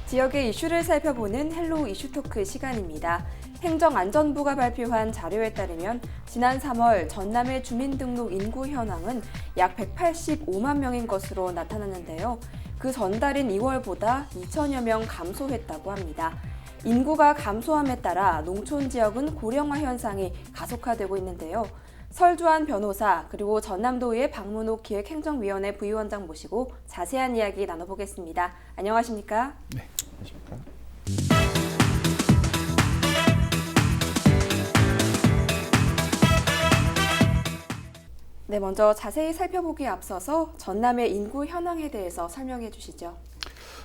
지역의 이슈를 살펴보는 헬로 이슈토크 시간입니다. 행정안전부가 발표한 자료에 따르면 지난 3월 전남의 주민등록 인구 현황은 약 185만 명인 것으로 나타났는데요. 그 전달인 2월보다 2천여 명 감소했다고 합니다. 인구가 감소함에 따라 농촌 지역은 고령화 현상이 가속화되고 있는데요. 설주환 변호사 그리고 전남도의회 박문옥 기획행정위원회 부위원장 모시고 자세한 이야기 나눠보겠습니다. 안녕하십니까? 네, 안녕하십니까? 네, 먼저 자세히 살펴보기에 앞서서 전남의 인구 현황에 대해서 설명해 주시죠.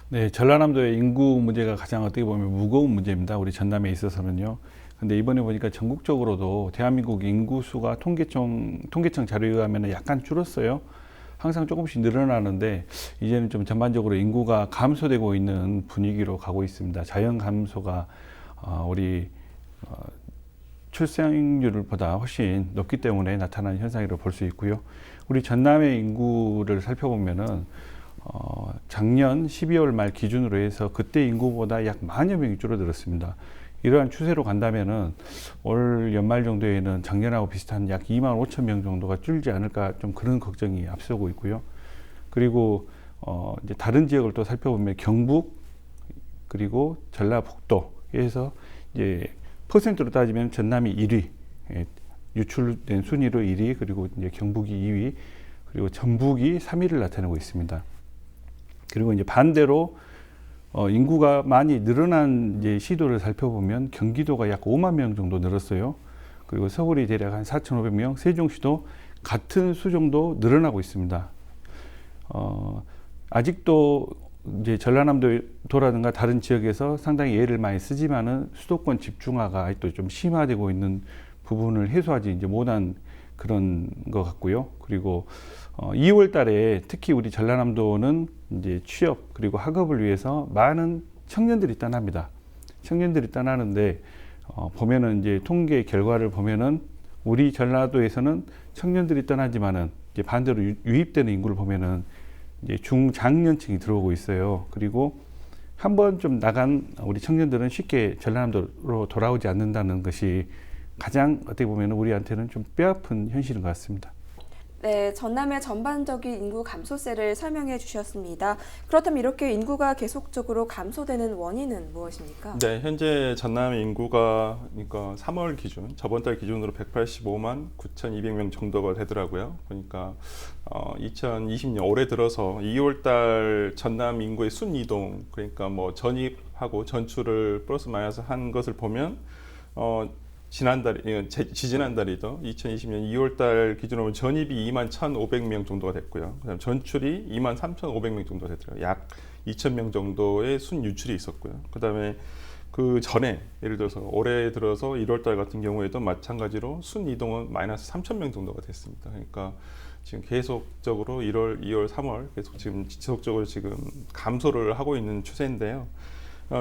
네, 전라남도의 인구 문제가 가장 어떻게 보면 무거운 문제입니다. 우리 전남에 있어서는요. 근데 이번에 보니까 전국적으로도 대한민국 인구수가 통계청 자료에 의하면 약간 줄었어요. 항상 조금씩 늘어나는데 이제는 좀 전반적으로 인구가 감소되고 있는 분위기로 가고 있습니다. 자연 감소가 우리 출생률보다 훨씬 높기 때문에 나타나는 현상이라고 볼 수 있고요. 우리 전남의 인구를 살펴보면은 작년 12월 말 기준으로 해서 그때 인구보다 약 10,000여 명이 줄어들었습니다. 이러한 추세로 간다면은 올 연말 정도에는 작년하고 비슷한 약 25,000명 정도가 줄지 않을까 좀 그런 걱정이 앞서고 있고요. 그리고 이제 다른 지역을 또 살펴보면 경북 그리고 전라북도에서 이제 퍼센트로 따지면 전남이 1위, 유출된 순위로 1위, 그리고 이제 경북이 2위, 그리고 전북이 3위를 나타내고 있습니다. 그리고 이제 반대로 인구가 많이 늘어난 이제 시도를 살펴보면 경기도가 약 5만 명 정도 늘었어요. 그리고 서울이 대략 한 4,500명, 세종시도 같은 수 정도 늘어나고 있습니다. 아직도 이제 전라남도라든가 다른 지역에서 상당히 예를 많이 쓰지만은 수도권 집중화가 아직도 좀 심화되고 있는 부분을 해소하지 이제 못한 그런 것 같고요. 그리고 2월 달에 특히 우리 전라남도는 이제 취업 그리고 학업을 위해서 많은 청년들이 떠납니다. 청년들이 떠나는데 보면은 이제 통계 결과를 보면은 우리 전라도에서는 청년들이 떠나지만은 이제 반대로 유입되는 인구를 보면은 이제 중장년층이 들어오고 있어요. 그리고 한번 좀 나간 우리 청년들은 쉽게 전라남도로 돌아오지 않는다는 것이 가장 어떻게 보면 우리한테는 좀 뼈아픈 현실인 것 같습니다. 네, 전남의 전반적인 인구 감소세를 설명해 주셨습니다. 그렇다면 이렇게 인구가 계속적으로 감소되는 원인은 무엇입니까? 네, 현재 전남의 인구가 그러니까 3월 기준, 저번 달 기준으로 185만 9,200명 정도가 되더라고요. 그러니까 2020년 올해 들어서 2월 달 전남 인구의 순이동, 그러니까 뭐 전입하고 전출을 플러스 마이너스 한 것을 보면 지난달이죠. 2020년 2월달 기준으로 전입이 21,500명 정도가 됐고요. 그다음 전출이 23,500명 정도 되더라고요. 약 2,000명 정도의 순유출이 있었고요. 그다음에 그 전에 예를 들어서 올해 들어서 1월달 같은 경우에도 마찬가지로 순이동은 마이너스 3,000명 정도가 됐습니다. 그러니까 지금 계속적으로 1월, 2월, 3월 계속 지금 지속적으로 지금 감소를 하고 있는 추세인데요.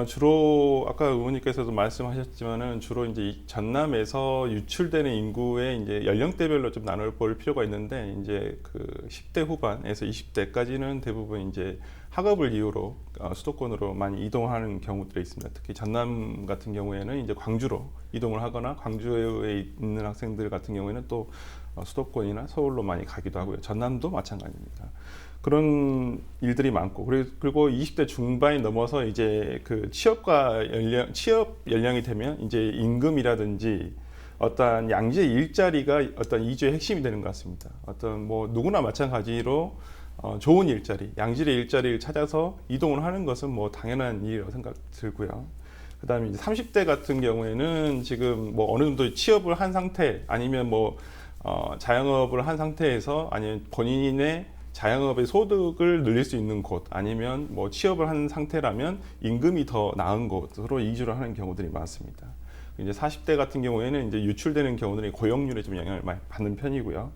주로 아까 의원님께서도 말씀하셨지만은 주로 이제 전남에서 유출되는 인구의 이제 연령대별로 좀 나눠볼 필요가 있는데 이제 그 10대 후반에서 20대까지는 대부분 이제 학업을 이유로 수도권으로 많이 이동하는 경우들이 있습니다. 특히 전남 같은 경우에는 이제 광주로 이동을 하거나 광주에 있는 학생들 같은 경우에는 또 수도권이나 서울로 많이 가기도 하고요. 전남도 마찬가지입니다. 그런 일들이 많고 그리고 20대 중반이 넘어서 이제 그 취업 연령이 되면 이제 임금이라든지 어떤 양질의 일자리가 어떤 이주의 핵심이 되는 것 같습니다. 어떤 뭐 누구나 마찬가지로 좋은 일자리, 양질의 일자리를 찾아서 이동을 하는 것은 뭐 당연한 일이라고 생각 들고요. 그다음에 이제 30대 같은 경우에는 지금 뭐 어느 정도 취업을 한 상태 아니면 뭐 자영업을 한 상태에서 아니면 본인의 자영업의 소득을 늘릴 수 있는 곳 아니면 뭐 취업을 한 상태라면 임금이 더 나은 곳으로 이주를 하는 경우들이 많습니다. 이제 40대 같은 경우에는 이제 유출되는 경우들이 고용률에 좀 영향을 많이 받는 편이고요.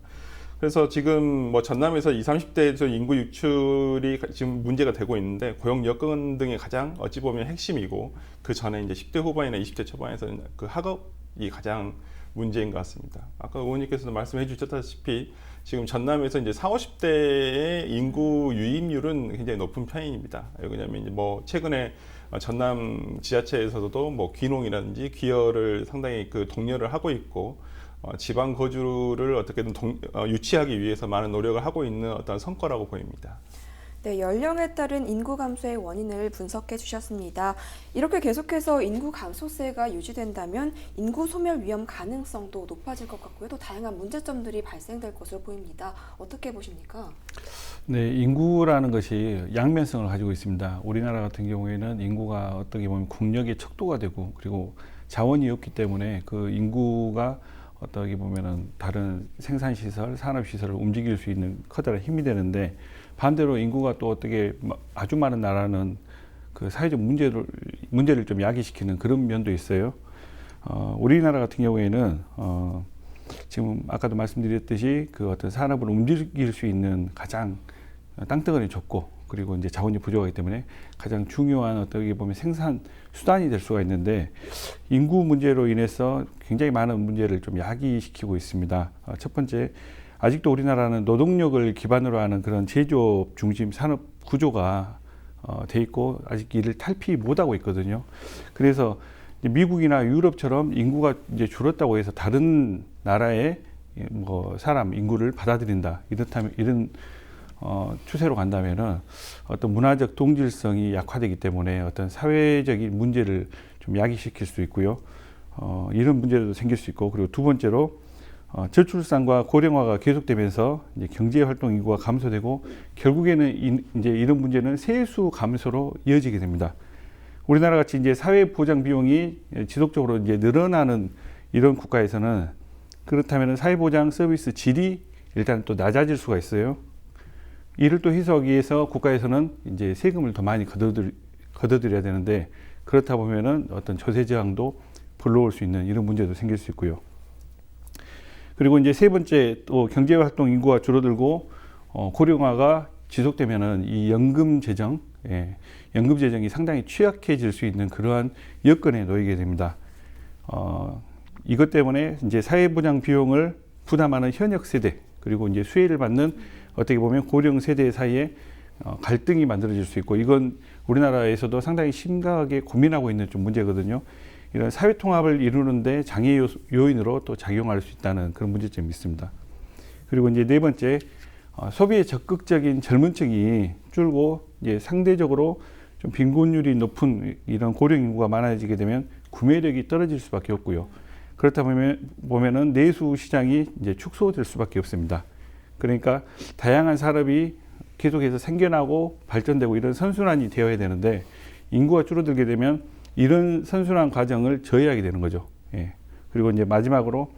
그래서 지금 뭐 전남에서 20, 30대에서 인구 유출이 지금 문제가 되고 있는데 고용 여건 등의 가장 어찌 보면 핵심이고 그 전에 이제 10대 후반이나 20대 초반에서는 그 학업이 가장 문제인 것 같습니다. 아까 의원님께서도 말씀해 주셨다시피 지금 전남에서 이제 40, 50대의 인구 유입률은 굉장히 높은 편입니다. 왜냐하면 이제 뭐 최근에 전남 지자체에서도 뭐 귀농이라든지 귀여를 상당히 그 독려를 하고 있고 지방 거주를 어떻게든 유치하기 위해서 많은 노력을 하고 있는 어떤 성과라고 보입니다. 네, 연령에 따른 인구 감소의 원인을 분석해 주셨습니다. 이렇게 계속해서 인구 감소세가 유지된다면 인구 소멸 위험 가능성도 높아질 것 같고요. 또 다양한 문제점들이 발생될 것으로 보입니다. 어떻게 보십니까? 네, 인구라는 것이 양면성을 가지고 있습니다. 우리나라 같은 경우에는 인구가 어떻게 보면 국력의 척도가 되고 그리고 자원이 없기 때문에 그 인구가 어떻게 보면은 다른 생산시설, 산업시설을 움직일 수 있는 커다란 힘이 되는데 반대로 인구가 또 어떻게 아주 많은 나라는 그 사회적 문제를 좀 야기시키는 그런 면도 있어요. 우리나라 같은 경우에는 지금 아까도 말씀드렸듯이 그 어떤 산업을 움직일 수 있는 가장 땅덩어리 좁고 그리고 이제 자원이 부족하기 때문에 가장 중요한 어떻게 보면 생산 수단이 될 수가 있는데 인구 문제로 인해서 굉장히 많은 문제를 좀 야기시키고 있습니다. 첫 번째, 아직도 우리나라는 노동력을 기반으로 하는 그런 제조업 중심 산업 구조가 돼 있고 아직 이를 탈피 못하고 있거든요. 그래서 미국이나 유럽처럼 인구가 이제 줄었다고 해서 다른 나라의 뭐 사람 인구를 받아들인다 이런 추세로 간다면은 어떤 문화적 동질성이 약화되기 때문에 어떤 사회적인 문제를 좀 야기시킬 수 있고요. 이런 문제도 생길 수 있고 그리고 두 번째로 저출산과 고령화가 계속되면서 이제 경제 활동 인구가 감소되고 결국에는 이제 이런 문제는 세수 감소로 이어지게 됩니다. 우리나라 같이 이제 사회 보장 비용이 지속적으로 이제 늘어나는 이런 국가에서는 그렇다면 사회 보장 서비스 질이 일단 또 낮아질 수가 있어요. 이를 또 해소하기 위해서 국가에서는 이제 세금을 더 많이 걷어들여야 되는데 그렇다 보면은 어떤 조세 저항도 불러올 수 있는 이런 문제도 생길 수 있고요. 그리고 이제 세 번째 또 경제 활동 인구가 줄어들고 고령화가 지속되면은 이 연금 재정이 상당히 취약해질 수 있는 그러한 여건에 놓이게 됩니다. 이것 때문에 이제 사회보장 비용을 부담하는 현역 세대 그리고 이제 수혜를 받는 어떻게 보면 고령 세대 사이에 갈등이 만들어질 수 있고 이건 우리나라에서도 상당히 심각하게 고민하고 있는 좀 문제거든요. 이런 사회 통합을 이루는데 장애 요인으로 또 작용할 수 있다는 그런 문제점이 있습니다. 그리고 이제 네 번째, 소비에 적극적인 젊은 층이 줄고 이제 상대적으로 좀 빈곤율이 높은 이런 고령 인구가 많아지게 되면 구매력이 떨어질 수밖에 없고요. 그렇다 보면은 내수 시장이 이제 축소될 수밖에 없습니다. 그러니까 다양한 산업이 계속해서 생겨나고 발전되고 이런 선순환이 되어야 되는데 인구가 줄어들게 되면 이런 선순환 과정을 저해하게 되는 거죠. 예. 그리고 이제 마지막으로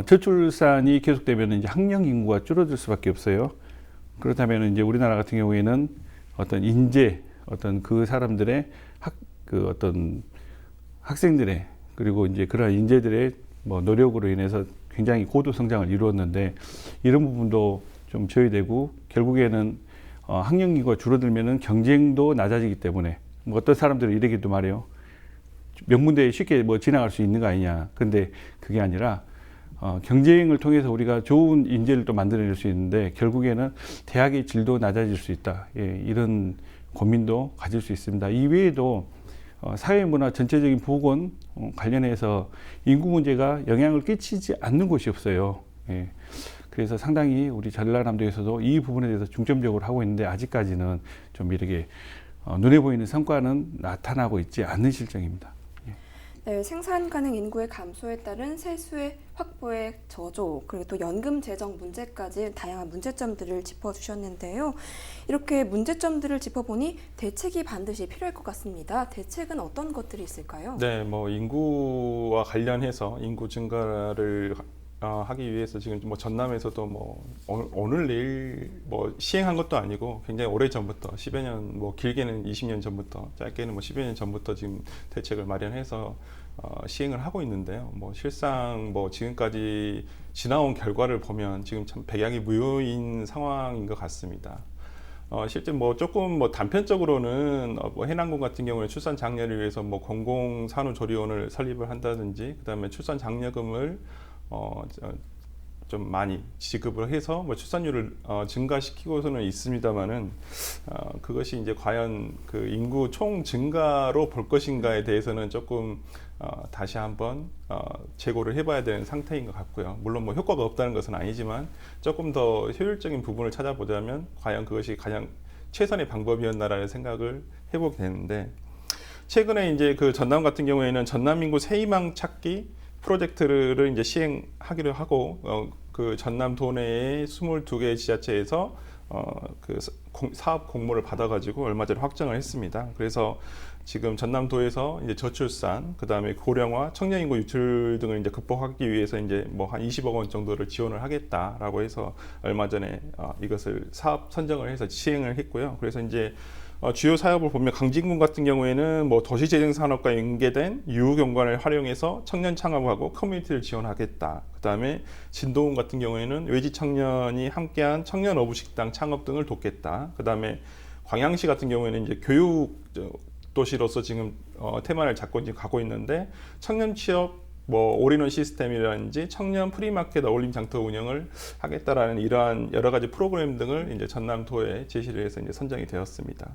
저출산이 계속되면 이제 학령 인구가 줄어들 수밖에 없어요. 그렇다면 이제 우리나라 같은 경우에는 어떤 인재, 어떤 그 사람들의 어떤 학생들의 그리고 이제 그런 인재들의 뭐 노력으로 인해서 굉장히 고도 성장을 이루었는데 이런 부분도 좀 저해되고 결국에는 학령 인구가 줄어들면은 경쟁도 낮아지기 때문에 뭐 어떤 사람들은 이러기도 말해요. 명문대에 쉽게 뭐 진학할 수 있는 거 아니냐. 근데 그게 아니라 경쟁을 통해서 우리가 좋은 인재를 또 만들어낼 수 있는데 결국에는 대학의 질도 낮아질 수 있다. 예, 이런 고민도 가질 수 있습니다. 이 외에도 사회문화 전체적인 보건 관련해서 인구 문제가 영향을 끼치지 않는 곳이 없어요. 예. 그래서 상당히 우리 전라남도에서도 이 부분에 대해서 중점적으로 하고 있는데 아직까지는 좀 이렇게 눈에 보이는 성과는 나타나고 있지 않는 실정입니다. 네, 생산 가능 인구의 감소에 따른 세수의 확보의 저조, 그리고 또 연금 재정 문제까지 다양한 문제점들을 짚어주셨는데요. 이렇게 문제점들을 짚어보니 대책이 반드시 필요할 것 같습니다. 대책은 어떤 것들이 있을까요? 네, 뭐 인구와 관련해서 인구 증가를 하기 위해서 지금 뭐 전남에서도 뭐 오늘 내일 뭐 시행한 것도 아니고 굉장히 오래 전부터 10여 년, 뭐 길게는 20년 전부터, 짧게는 뭐 10여 년 전부터 지금 대책을 마련해서 시행을 하고 있는데요. 뭐 실상 뭐 지금까지 지나온 결과를 보면 지금 참 백약이 무효인 상황인 것 같습니다. 실제 뭐 조금 뭐 단편적으로는 뭐 해남군 같은 경우는 출산 장려를 위해서 뭐 공공산후조리원을 설립을 한다든지, 그다음에 출산 장려금을 좀 많이 지급을 해서 뭐 출산율을 증가시키고서는 있습니다만은 그것이 이제 과연 그 인구 총 증가로 볼 것인가에 대해서는 조금 다시 한번 재고를 해봐야 되는 상태인 것 같고요. 물론 뭐 효과가 없다는 것은 아니지만 조금 더 효율적인 부분을 찾아보자면 과연 그것이 가장 최선의 방법이었나라는 생각을 해보게 되는데, 최근에 이제 그 전남 같은 경우에는 전남 인구 새희망 찾기 프로젝트를 이제 시행하기로 하고 그 전남 도내의 22개 지자체에서 그 사업 공모를 받아가지고 얼마 전에 확정을 했습니다. 그래서 지금 전남도에서 이제 저출산, 그 다음에 고령화, 청년 인구 유출 등을 이제 극복하기 위해서 이제 뭐 한 20억 원 정도를 지원을 하겠다라고 해서 얼마 전에 이것을 사업 선정을 해서 시행을 했고요. 그래서 이제 주요 사업을 보면 강진군 같은 경우에는 뭐 도시재생산업과 연계된 유휴경관을 활용해서 청년 창업하고 커뮤니티를 지원하겠다. 그 다음에 진도군 같은 경우에는 외지 청년이 함께한 청년 어부식당 창업 등을 돕겠다. 그 다음에 광양시 같은 경우에는 이제 교육 도시로서 지금 테마를 잡고 지금 가고 있는데, 청년 취업 뭐 올인원 시스템이라든지 청년 프리마켓 어울림 장터 운영을 하겠다라는 이러한 여러 가지 프로그램 등을 이제 전남도에 제시를 해서 이제 선정이 되었습니다.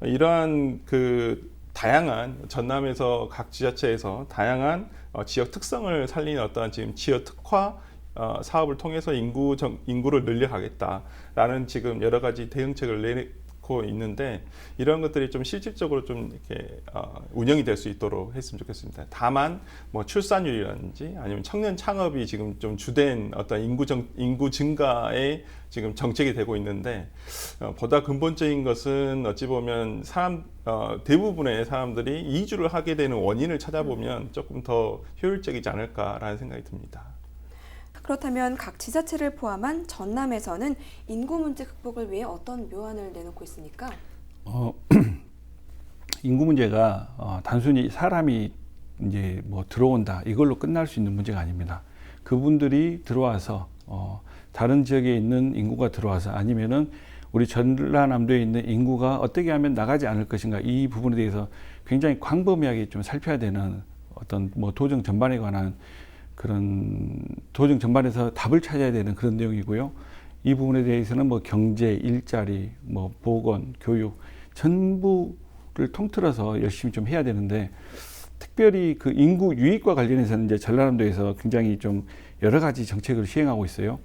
이러한 그 다양한 전남에서 각 지자체에서 다양한 지역 특성을 살리는 어떠한 지금 지역 특화 사업을 통해서 인구를 늘려가겠다라는 지금 여러 가지 대응책을 내놓고 있는데, 이런 것들이 좀 실질적으로 좀 이렇게 운영이 될 수 있도록 했으면 좋겠습니다. 다만 뭐 출산율이라든지 아니면 청년 창업이 지금 좀 주된 어떤 인구 증가에 지금 정책이 되고 있는데, 보다 근본적인 것은 어찌 보면 대부분의 사람들이 이주를 하게 되는 원인을 찾아보면 조금 더 효율적이지 않을까라는 생각이 듭니다. 그렇다면 각 지자체를 포함한 전남에서는 인구 문제 극복을 위해 어떤 묘안을 내놓고 있습니까? 인구 문제가 단순히 사람이 이제 뭐 들어온다 이걸로 끝날 수 있는 문제가 아닙니다. 그분들이 들어와서 다른 지역에 있는 인구가 들어와서 아니면은 우리 전라남도에 있는 인구가 어떻게 하면 나가지 않을 것인가, 이 부분에 대해서 굉장히 광범위하게 좀 살펴야 되는 어떤 뭐 도정 전반에 관한 그런 도정 전반에서 답을 찾아야 되는 그런 내용이고요. 이 부분에 대해서는 뭐 경제, 일자리, 뭐 보건, 교육 전부를 통틀어서 열심히 좀 해야 되는데, 특별히 그 인구 유입과 관련해서는 이제 전라남도에서 굉장히 좀 여러 가지 정책을 시행하고 있어요.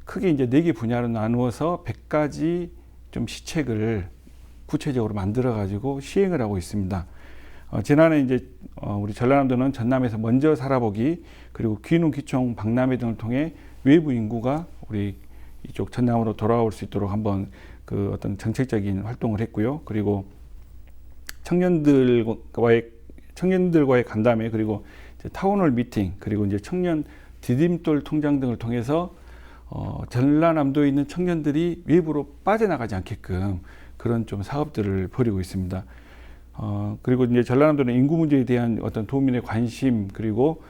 크게 이제 4개 분야로 나누어서 100가지 좀 시책을 구체적으로 만들어 가지고 시행을 하고 있습니다. 지난해 이제 우리 전라남도는 전남에서 먼저 살아보기, 그리고 귀농, 귀촌, 박람회 등을 통해 외부 인구가 우리 이쪽 전남으로 돌아올 수 있도록 한번 그 어떤 정책적인 활동을 했고요. 그리고 청년들과의 간담회, 그리고 이제 타운홀 미팅, 그리고 이제 청년 디딤돌 통장 등을 통해서 전라남도에 있는 청년들이 외부로 빠져나가지 않게끔 그런 좀 사업들을 벌이고 있습니다. 그리고 이제 전라남도는 인구 문제에 대한 어떤 도민의 관심, 그리고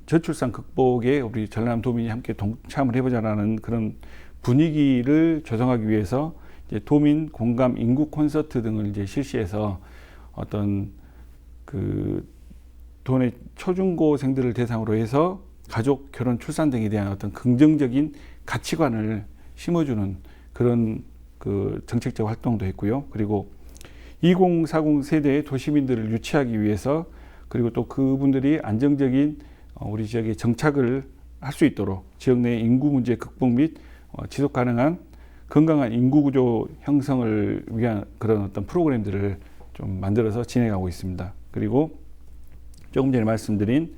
저출산 극복에 우리 전라남 도민이 함께 동참을 해보자라는 그런 분위기를 조성하기 위해서 이제 도민 공감 인구 콘서트 등을 이제 실시해서 어떤 그 도내 초중고생들을 대상으로 해서 가족, 결혼, 출산 등에 대한 어떤 긍정적인 가치관을 심어주는 그런 그 정책적 활동도 했고요. 그리고 2040 세대의 도시민들을 유치하기 위해서, 그리고 또 그분들이 안정적인 우리 지역에 정착을 할 수 있도록 지역 내 인구 문제 극복 및 지속 가능한 건강한 인구 구조 형성을 위한 그런 어떤 프로그램들을 좀 만들어서 진행하고 있습니다. 그리고 조금 전에 말씀드린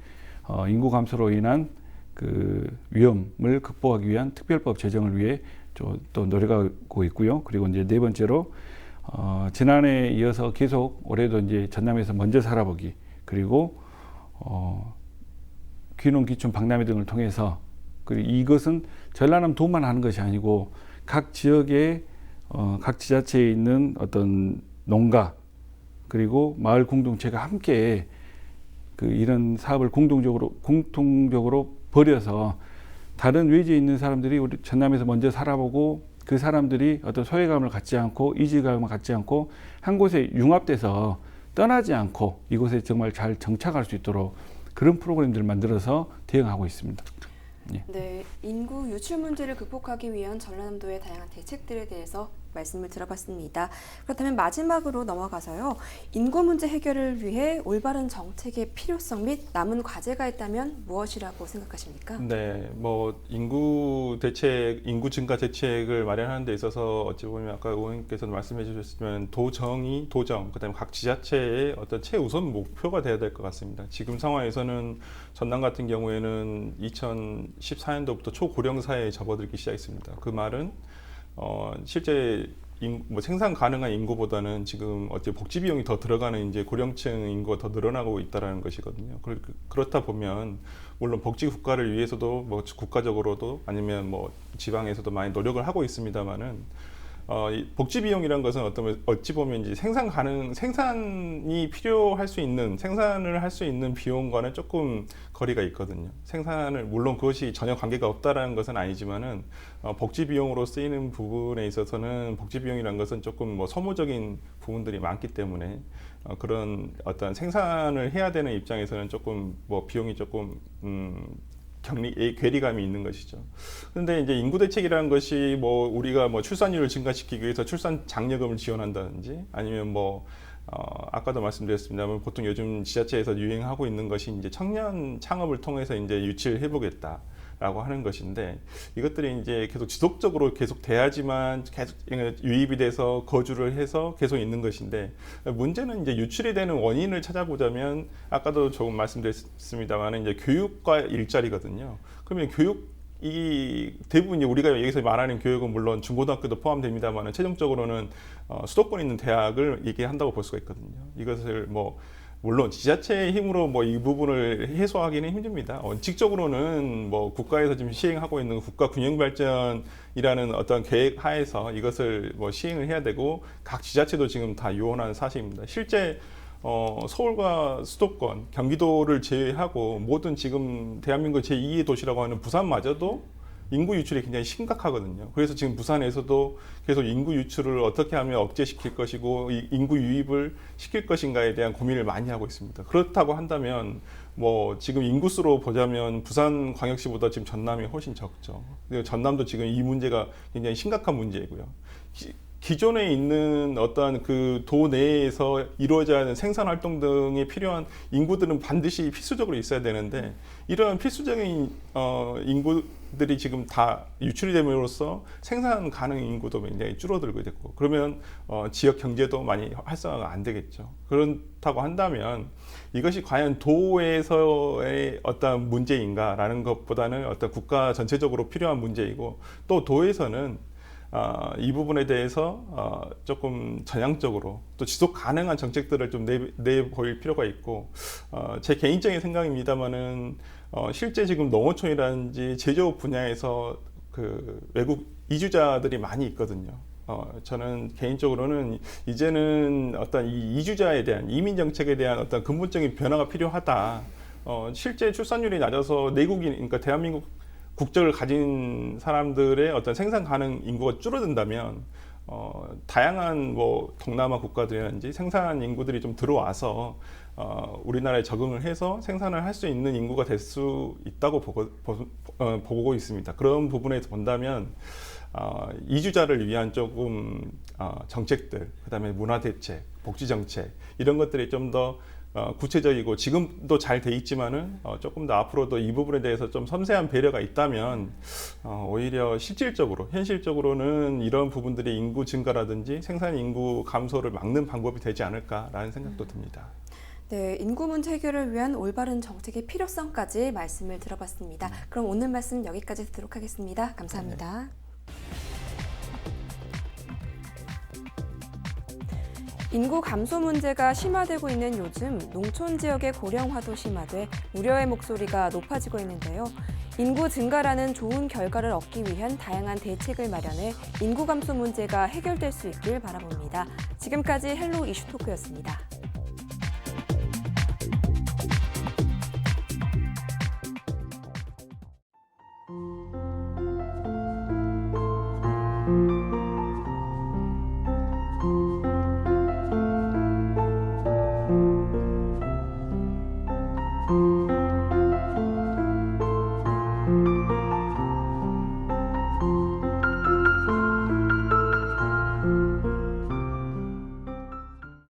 인구 감소로 인한 그 위험을 극복하기 위한 특별법 제정을 위해 또 노력하고 있고요. 그리고 이제 네 번째로 지난해에 이어서 계속 올해도 이제 전남에서 먼저 살아보기, 그리고 귀농, 귀촌, 박람회 등을 통해서, 그리고 이것은 전라남도만 하는 것이 아니고 각 지역의 각 지자체에 있는 어떤 농가, 그리고 마을 공동체가 함께 그 이런 사업을 공통적으로 벌여서 다른 외지에 있는 사람들이 우리 전남에서 먼저 살아보고, 그 사람들이 어떤 소외감을 갖지 않고 이질감을 갖지 않고 한 곳에 융합돼서 떠나지 않고 이곳에 정말 잘 정착할 수 있도록 그런 프로그램들을 만들어서 대응하고 있습니다. 네, 인구 유출 문제를 극복하기 위한 전라남도의 다양한 대책들에 대해서 말씀을 들어봤습니다. 그렇다면 마지막으로 넘어가서요. 인구 문제 해결을 위해 올바른 정책의 필요성 및 남은 과제가 있다면 무엇이라고 생각하십니까? 네, 뭐 인구 증가 대책을 마련하는 데 있어서 어찌 보면 아까 의원님께서 말씀해 주셨지만 도정, 그다음에 각 지자체의 어떤 최우선 목표가 돼야 될 것 같습니다. 지금 상황에서는 전남 같은 경우에는 2014년도부터 초고령 사회에 접어들기 시작했습니다. 그 말은 실제 생산 가능한 인구보다는 지금 어째 복지 비용이 더 들어가는 이제 고령층 인구가 더 늘어나고 있다라는 것이거든요. 그렇다 보면 물론 복지 국가를 위해서도 뭐 국가적으로도 아니면 뭐 지방에서도 많이 노력을 하고 있습니다만은 이 복지 비용이라는 것은 어찌 보면 이제 생산이 필요할 수 있는 생산을 할 수 있는 비용과는 조금 거리가 있거든요. 물론 그것이 전혀 관계가 없다라는 것은 아니지만은 복지 비용으로 쓰이는 부분에 있어서는 복지 비용이라는 것은 조금 뭐 소모적인 부분들이 많기 때문에 그런 어떤 생산을 해야 되는 입장에서는 조금 뭐 비용이 조금 괴리감이 있는 것이죠. 그런데 이제 인구 대책이라는 것이 뭐 우리가 뭐 출산율을 증가시키기 위해서 출산 장려금을 지원한다든지 아니면 뭐 아까도 말씀드렸습니다만 보통 요즘 지자체에서 유행하고 있는 것이 이제 청년 창업을 통해서 이제 유치를 해보겠다. 라고 하는 것인데 이것들이 이제 계속 지속적으로 계속 돼야지만 계속 유입이 돼서 거주를 해서 계속 있는 것인데 문제는 이제 유출이 되는 원인을 찾아보자면 아까도 조금 말씀드렸습니다만 이제 교육과 일자리거든요. 그러면 이 대부분 우리가 여기서 말하는 교육은 물론 중고등학교도 포함됩니다만 최종적으로는 수도권 있는 대학을 얘기한다고 볼 수가 있거든요. 이것을 물론 지자체의 힘으로 이 부분을 해소하기는 힘듭니다. 원칙적으로는 국가에서 지금 시행하고 있는 국가 균형 발전이라는 어떤 계획 하에서 이것을 시행을 해야 되고 각 지자체도 지금 다 요원한 사실입니다. 실제 서울과 수도권, 경기도를 제외하고 모든 지금 대한민국 제2의 도시라고 하는 부산마저도 인구 유출이 굉장히 심각하거든요. 그래서 지금 부산에서도 계속 인구 유출을 어떻게 하면 억제시킬 것이고 인구 유입을 시킬 것인가에 대한 고민을 많이 하고 있습니다. 그렇다고 한다면 지금 인구수로 보자면 부산광역시보다 지금 전남이 훨씬 적죠. 전남도 지금 이 문제가 굉장히 심각한 문제이고요. 기존에 있는 어떤 그 도 내에서 이루어져야 하는 생산 활동 등에 필요한 인구들은 반드시 필수적으로 있어야 되는데 이런 필수적인 인구들이 지금 다 유출이 됨으로써 생산 가능 인구도 굉장히 줄어들고 있고 그러면 지역 경제도 많이 활성화가 안 되겠죠. 그렇다고 한다면 이것이 과연 도에서의 어떤 문제인가라는 것보다는 어떤 국가 전체적으로 필요한 문제이고 또 도에서는 이 부분에 대해서 조금 전향적으로 또 지속 가능한 정책들을 좀 내보일 필요가 있고 제 개인적인 생각입니다만은 실제 지금 농어촌이라든지 제조업 분야에서 그 외국 이주자들이 많이 있거든요. 저는 개인적으로는 이제는 어떤 이 이주자에 대한 이민 정책에 대한 어떤 근본적인 변화가 필요하다. 실제 출산율이 낮아서 내국인, 그러니까 대한민국 국적을 가진 사람들의 어떤 생산 가능 인구가 줄어든다면 다양한 동남아 국가들이라든지 생산 인구들이 좀 들어와서 우리나라에 적응을 해서 생산을 할 수 있는 인구가 될 수 있다고 보고 있습니다. 그런 부분에서 본다면 이주자를 위한 조금 정책들, 그다음에 문화 대책, 복지 정책 이런 것들이 좀 더 구체적이고 지금도 잘 돼 있지만은 조금 더 앞으로도 이 부분에 대해서 좀 섬세한 배려가 있다면 오히려 현실적으로는 이런 부분들이 인구 증가라든지 생산 인구 감소를 막는 방법이 되지 않을까라는 생각도 듭니다. 네, 인구 문제 해결을 위한 올바른 정책의 필요성까지 말씀을 들어봤습니다. 그럼 오늘 말씀 여기까지 듣도록 하겠습니다. 감사합니다. 네. 인구 감소 문제가 심화되고 있는 요즘 농촌 지역의 고령화도 심화돼 우려의 목소리가 높아지고 있는데요. 인구 증가라는 좋은 결과를 얻기 위한 다양한 대책을 마련해 인구 감소 문제가 해결될 수 있길 바라봅니다. 지금까지 헬로 이슈토크였습니다.